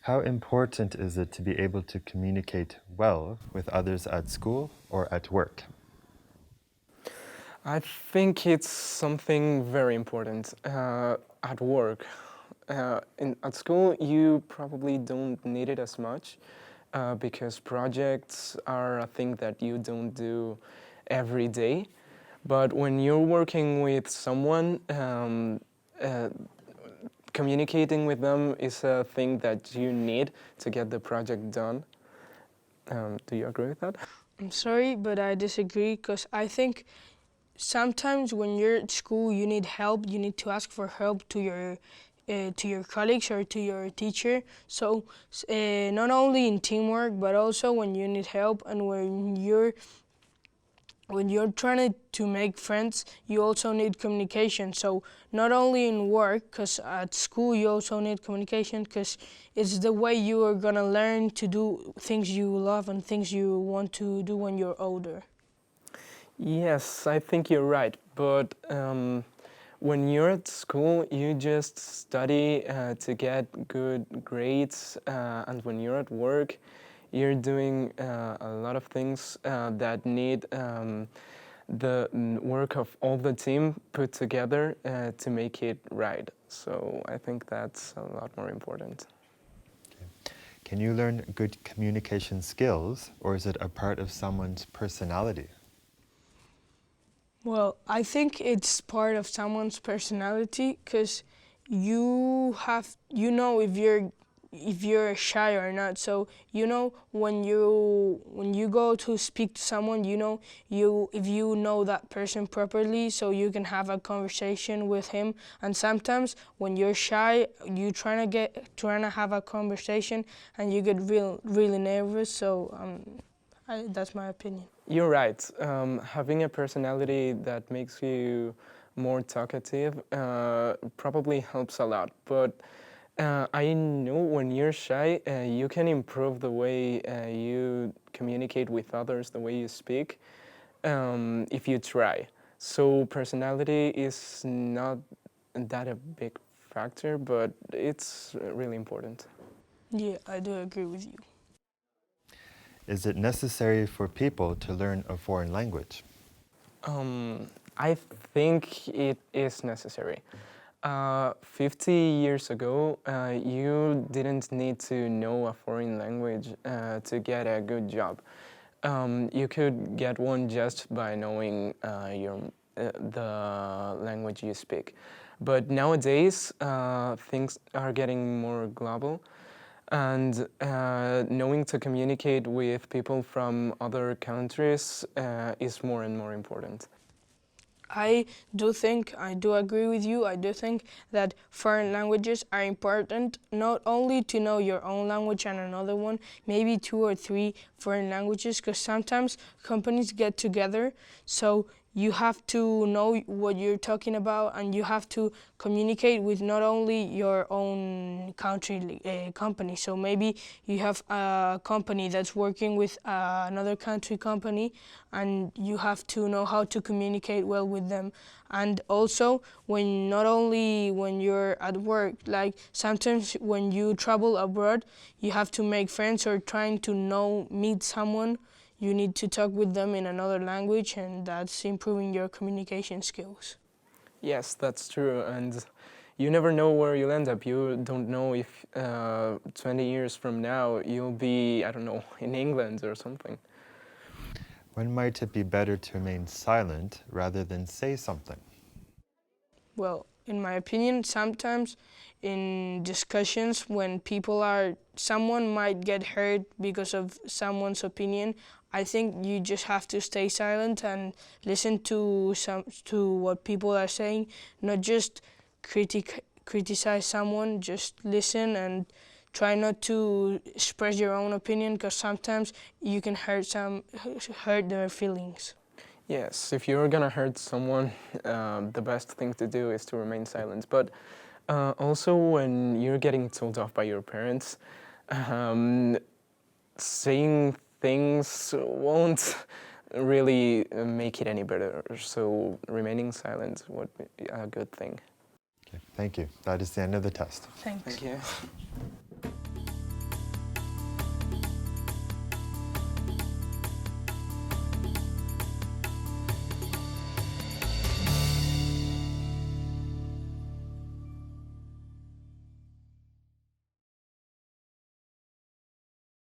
How important is it to be able to communicate well with others at school or at work? I think it's something very important at work. At school, you probably don't need it as much because projects are a thing that you don't do every day. But when you're working with someone, uh, communicating with them is a thing that you need to get the project done. Do you agree with that? I'm sorry, but I disagree because I think sometimes when you're at school, you need help. You need to ask for help to your colleagues or to your teacher. So not only in teamwork, but also when you need help and when you're trying to make friends, you also need communication. So not only in work, because at school you also need communication, because it's the way you are gonna learn to do things you love and things you want to do when you're older. Yes, I think you're right. But when you're at school, you just study to get good grades, and when you're at work, you're doing a lot of things that need the work of all the team put together to make it right. So I think that's a lot more important. Can you learn good communication skills, or is it a part of someone's personality? Well, I think it's part of someone's personality because you know if you're shy or not. So you know when you go to speak to someone, you know you if you know that person properly, so you can have a conversation with him. And sometimes when you're shy, you trying to have a conversation, and you get really nervous. So that's my opinion. You're right. Having a personality that makes you more talkative probably helps a lot. But I know when you're shy, you can improve the way you communicate with others, the way you speak, if you try. So personality is not that a big factor, but it's really important. Yeah, I do agree with you. Is it necessary for people to learn a foreign language? I think it is necessary. 50 years ago, you didn't need to know a foreign language to get a good job. You could get one just by knowing the language you speak. But nowadays, things are getting more global, and knowing to communicate with people from other countries is more and more important. I do agree with you. I do think that foreign languages are important, not only to know your own language and another one, maybe two or three foreign languages, because sometimes companies get together, so you have to know what you're talking about, and you have to communicate with not only your own country company. So maybe you have a company that's working with another country company, and you have to know how to communicate well with them. And also, when not only when you're at work, like sometimes when you travel abroad, you have to make friends or trying to meet someone. You need to talk with them in another language, and that's improving your communication skills. Yes, that's true, and you never know where you'll end up. You don't know if 20 years from now you'll be, I don't know, in England or something. When might it be better to remain silent rather than say something? Well, in my opinion, sometimes in discussions when someone might get hurt because of someone's opinion, I think you just have to stay silent and listen to what people are saying, not just criticize someone, just listen and try not to express your own opinion because sometimes you can hurt their feelings. Yes, if you're gonna hurt someone, the best thing to do is to remain silent. But also, when you're getting told off by your parents, saying things won't really make it any better. So remaining silent would be a good thing. Okay, thank you. That is the end of the test. Thanks. Thank you.